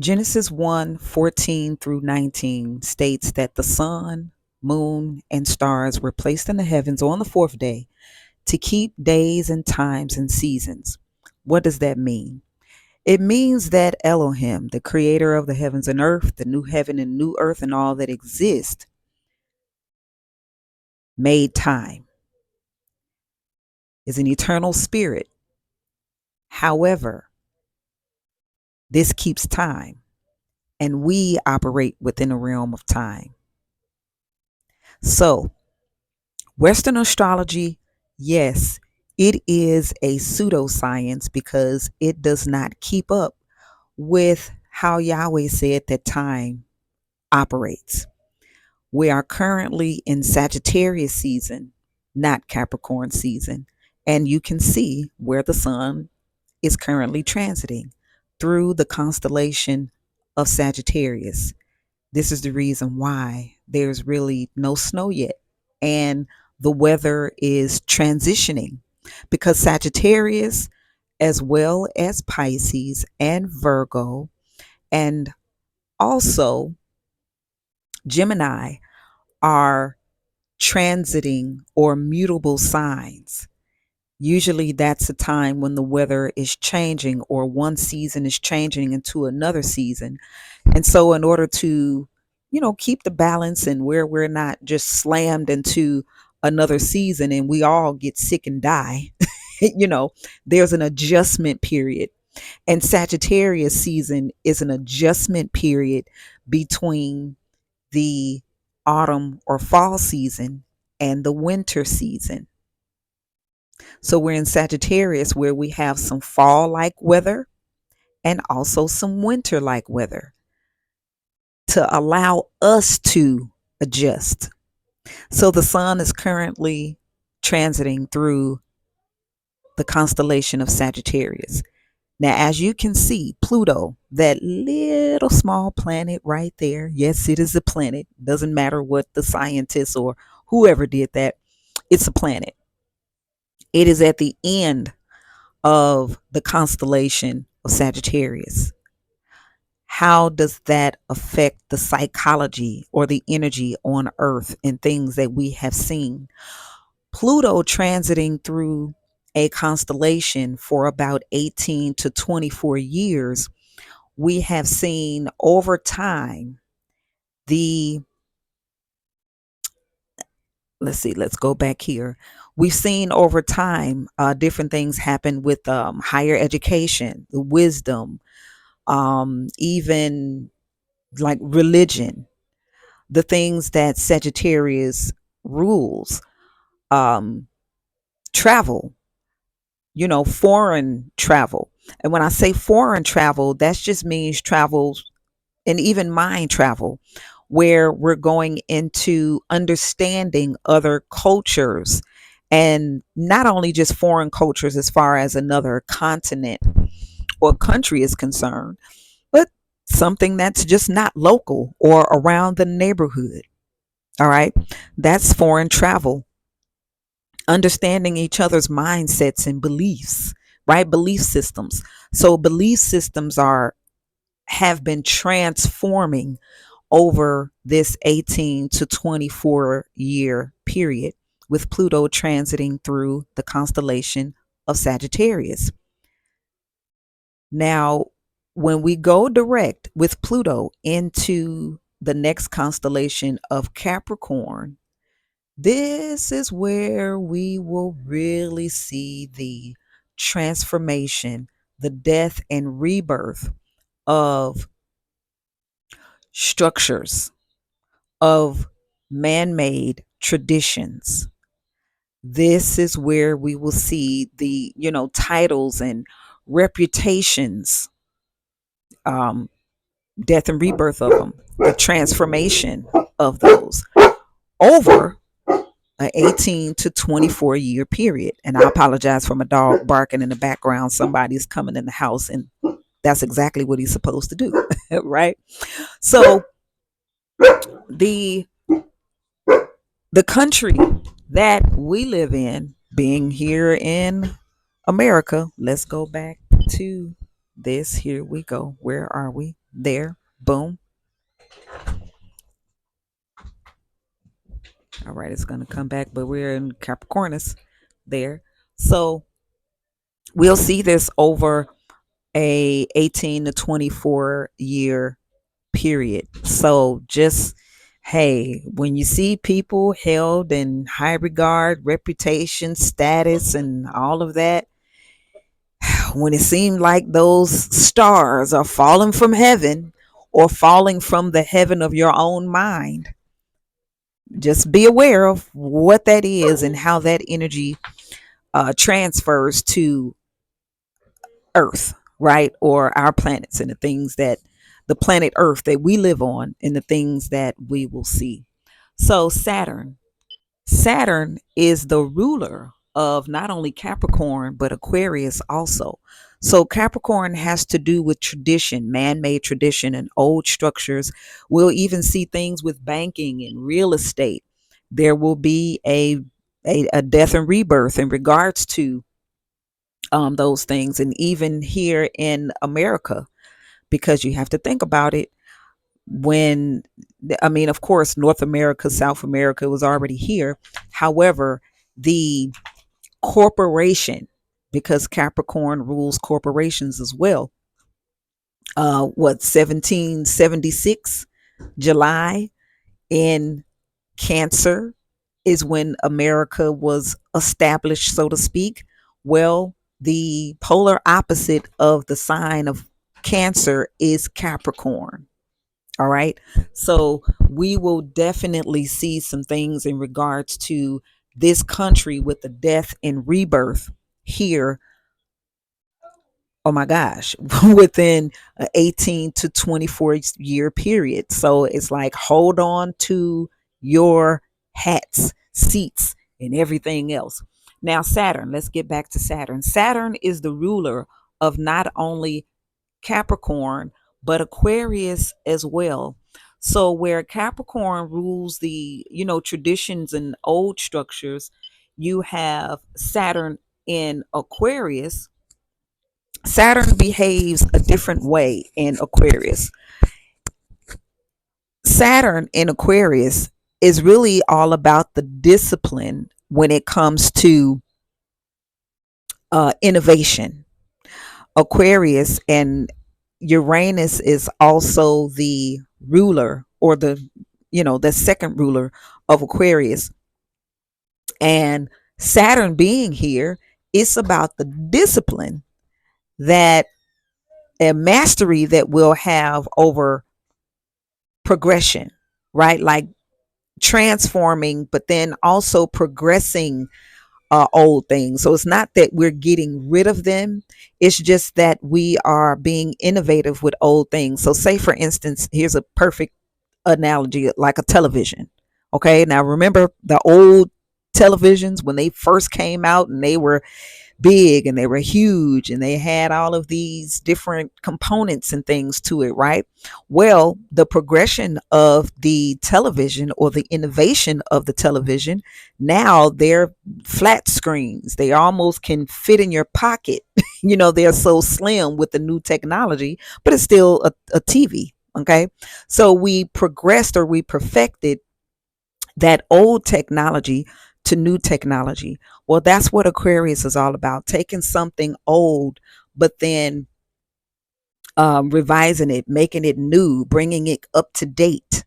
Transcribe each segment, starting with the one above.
Genesis 1:14 through 19 states that the sun, moon, and stars were placed in the heavens on the fourth day to keep days and times and seasons. What does that mean? It means that Elohim, the creator of the heavens and earth, the new heaven and new earth, and all that exists, made time, is an eternal spirit. However, this keeps time, and we operate within a realm of time. So, Western astrology, yes, it is a pseudoscience because it does not keep up with how Yahweh said that time operates. We are currently in Sagittarius season, not Capricorn season, and you can see where the sun is currently transiting through the constellation of Sagittarius. This is the reason why there's really no snow yet. And the weather is transitioning because Sagittarius, as well as Pisces and Virgo, and also Gemini, are transiting or mutable signs. Usually that's a time when the weather is changing or one season is changing into another season. And so in order to, keep the balance and where we're not just slammed into another season and we all get sick and die, you know, there's an adjustment period. And Sagittarius season is an adjustment period between the autumn or fall season and the winter season. So we're in Sagittarius where we have some fall like weather and also some winter like weather to allow us to adjust. So the sun is currently transiting through the constellation of Sagittarius. Now, as you can see, Pluto, that little small planet right there, yes, it is a planet. Doesn't matter what the scientists or whoever did that, it's a planet. It is at the end of the constellation of Sagittarius. How does that affect the psychology or the energy on Earth and things that we have seen? Pluto transiting through a constellation for about 18 to 24 years, we have seen over time the, let's go back here. We've seen over time different things happen with higher education, the wisdom, even like religion, the things that Sagittarius rules, um, travel, foreign travel. And when I say foreign travel, that just means travel and even mind travel, where we're going into understanding other cultures and not only just foreign cultures as far as another continent or country is concerned, but something that's just not local or around the neighborhood. All right. That's foreign travel. Understanding each other's mindsets and beliefs, right? Belief systems. So belief systems have been transforming over this 18 to 24-year period with Pluto transiting through the constellation of Sagittarius. Now, when we go direct with Pluto into the next constellation of Capricorn, this is where we will really see the transformation, the death and rebirth of structures, of man made traditions. This is where we will see the, titles and reputations, um, death and rebirth of them, the transformation of those over an 18 to 24-year period. And I apologize for my dog barking in the background. Somebody's coming in the house, and that's exactly what he's supposed to do, right? So the the country that we live in, being here in America, let's go back to this. Here we go. Where are we? There. Boom. All right, it's going to come back, but we're in Capricornus there. So we'll see this over a 18 to 24 year period. So just, hey, when you see people held in high regard, reputation, status, and all of that, when it seems like those stars are falling from heaven or falling from the heaven of your own mind, just be aware of what that is and how that energy transfers to Earth, right? Or our planets and the things that the planet Earth that we live on and the things that we will see. So, Saturn is the ruler of not only Capricorn, but Aquarius also. So, Capricorn has to do with tradition, man made tradition, and old structures. We'll even see things with banking and real estate. There will be a death and rebirth in regards to those things. And even here in America, because you have to think about it, when I mean, of course, North America, South America was already here. However, the corporation, because Capricorn rules corporations as well. What 1776 July in Cancer is when America was established, so to speak. Well, the polar opposite of the sign of Cancer is Capricorn. All right. So we will definitely see some things in regards to this country with the death and rebirth here. Oh my gosh, within an 18 to 24 year period. So it's like, hold on to your hats, seats, and everything else. Now, Saturn, let's get back to Saturn. Saturn is the ruler of not only Capricorn, but Aquarius as well. So where Capricorn rules the, traditions and old structures, you have Saturn in Aquarius. Saturn behaves a different way in Aquarius. Saturn in Aquarius is really all about the discipline when it comes to innovation. Aquarius and Uranus is also the ruler, or the second ruler of Aquarius. And Saturn being here, it's about the discipline, that a mastery that we'll have over progression, right? Like transforming, but then also progressing old things. So it's not that we're getting rid of them. It's just that we are being innovative with old things. So say, for instance, here's a perfect analogy, like a television. Okay. Now remember the old televisions when they first came out, and they were big and they were huge and they had all of these different components and things to it, right? Well, the progression of the television, or the innovation of the television, now they're flat screens. They almost can fit in your pocket. They're so slim with the new technology, but it's still a TV. Okay. So we progressed, or we perfected that old technology to new technology. Well, that's what Aquarius is all about, taking something old, but then revising it, making it new, bringing it up to date.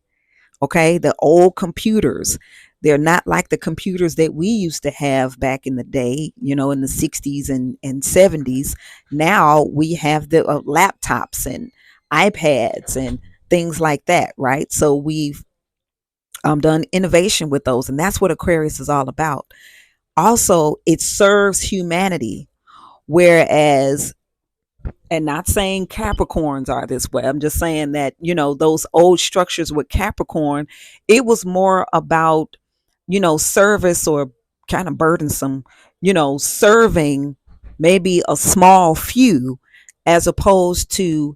Okay. The old computers, they're not like the computers that we used to have back in the day, in the 60s and 70s. Now we have the laptops and iPads and things like that, right? So we've done innovation with those, and that's what Aquarius is all about. Also, it serves humanity, whereas, and not saying Capricorns are this way, I'm just saying that, those old structures with Capricorn, it was more about, service, or kind of burdensome, serving maybe a small few, as opposed to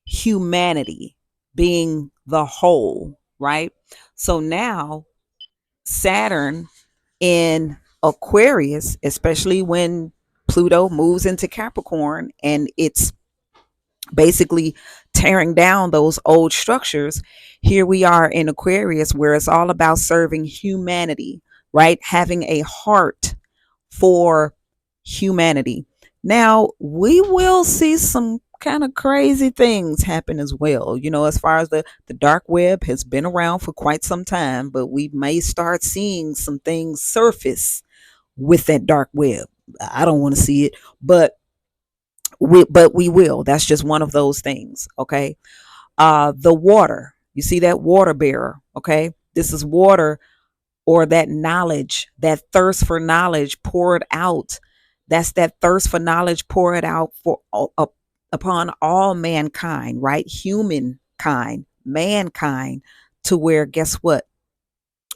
humanity being the whole, right? So now Saturn in Aquarius, especially when Pluto moves into Capricorn, and it's basically tearing down those old structures. Here we are in Aquarius, where it's all about serving humanity, right? Having a heart for humanity. Now, we will see some kind of crazy things happen as well. As far as the dark web has been around for quite some time, but we may start seeing some things surface with that dark web. I don't want to see it, but we will. That's just one of those things. Okay. The water. You see that water bearer. Okay. This is water, or that knowledge, that thirst for knowledge poured out. That's that thirst for knowledge poured out for upon all mankind, right? Humankind, mankind, to where, guess what?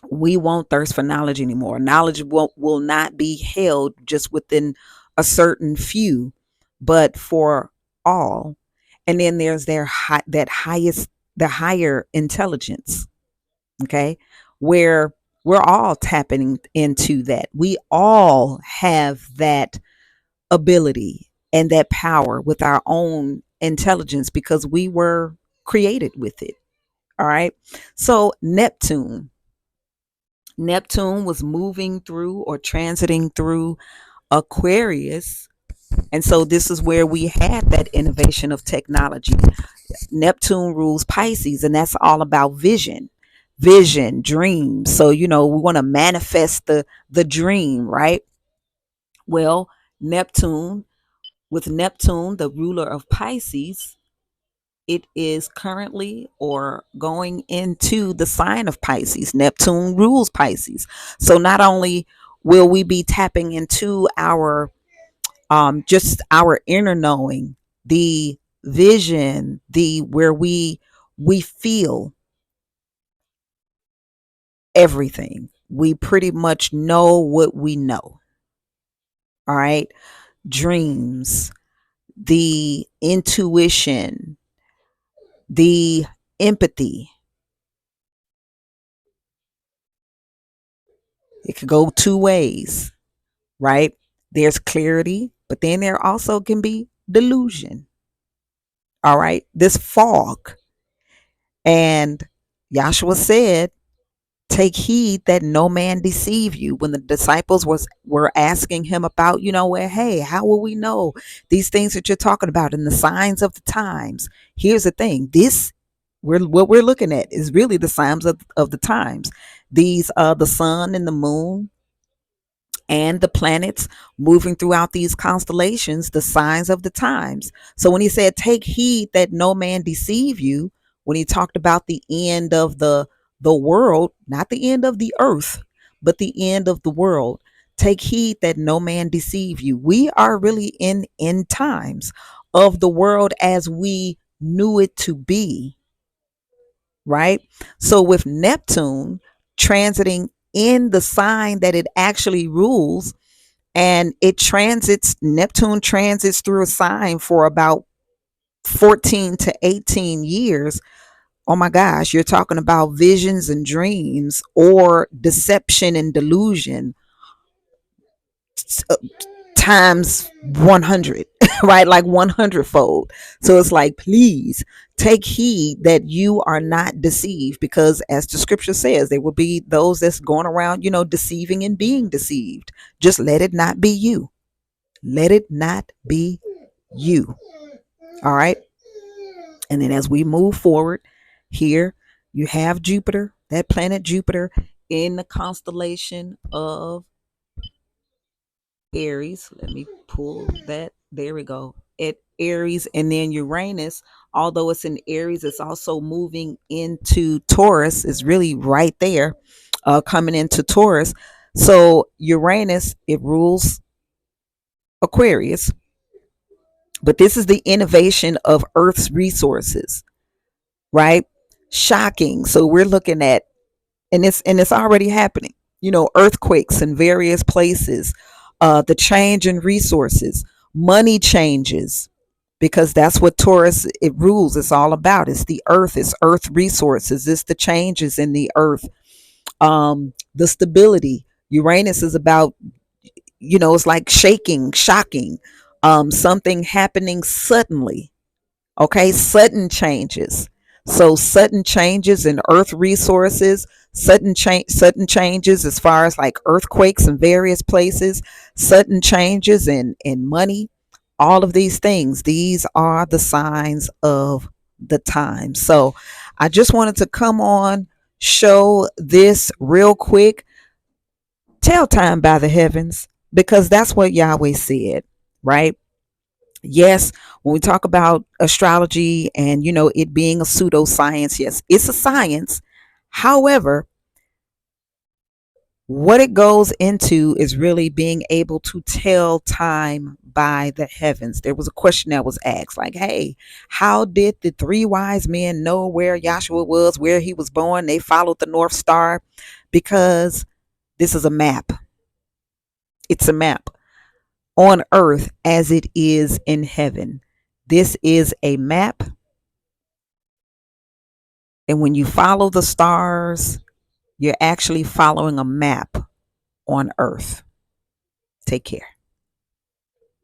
We won't thirst for knowledge anymore. Knowledge will not be held just within a certain few, but for all. And then there's that highest, the higher intelligence. Okay, where we're all tapping into that. We all have that ability and that power with our own intelligence, because we were created with it. All right. So Neptune was moving through or transiting through Aquarius. And so this is where we had that innovation of technology. Neptune rules Pisces, and that's all about vision, dreams. So, we want to manifest the dream, right? Well, Neptune, with Neptune, the ruler of Pisces, it is currently or going into the sign of Pisces. Neptune rules Pisces. So not only will we be tapping into our just our inner knowing, the vision, the where we feel everything. We pretty much know what we know. All right. Dreams, the intuition, the empathy. It could go two ways, right? There's clarity, but then there also can be delusion. All right. This fog. And Yahshua said, take heed that no man deceive you. When the disciples were asking him about, where, hey, how will we know these things that you're talking about in the signs of the times? Here's the thing. What we're looking at is really the signs of the times. These the sun and the moon and the planets moving throughout these constellations, the signs of the times. So when he said, take heed that no man deceive you, when he talked about the end of the world, not the end of the earth, but the end of the world, take heed that no man deceive you. We are really in end times of the world as we knew it to be, right? So with Neptune transiting in the sign that it actually rules, and Neptune transits through a sign for about 14 to 18 years. Oh my gosh, you're talking about visions and dreams, or deception and delusion times 100, right? Like 100 fold. So it's like, please take heed that you are not deceived, because as the scripture says, there will be those that's going around, deceiving and being deceived. Just let it not be you. Let it not be you. All right. And then as we move forward here, you have Jupiter, that planet Jupiter, in the constellation of Aries. Let me pull that. There we go. At Aries, and then Uranus, although it's in Aries, it's also moving into Taurus, is really right there, coming into Taurus. So Uranus, it rules Aquarius, but this is the innovation of Earth's resources, right? Shocking. So we're looking at, and it's already happening. Earthquakes in various places, the change in resources, money changes, because that's what Taurus it rules. It's all about. It's the earth. It's earth resources. It's the changes in the earth. The stability. Uranus is about, it's like shaking, shocking, something happening suddenly. Okay, sudden changes. So sudden changes in earth resources, sudden changes as far as like earthquakes in various places, sudden changes in money, all of these things. These are the signs of the time. So I just wanted to come on, show this real quick. Tell time by the heavens, because that's what Yahweh said, right? Yes, when we talk about astrology and it being a pseudoscience, yes, it's a science. However, what it goes into is really being able to tell time by the heavens. There was a question that was asked, like, hey, how did the three wise men know where Joshua was, where he was born? They followed the North Star. Because this is a map. It's a map on earth as it is in heaven. This is a map. And when you follow the stars, you're actually following a map on earth. Take care.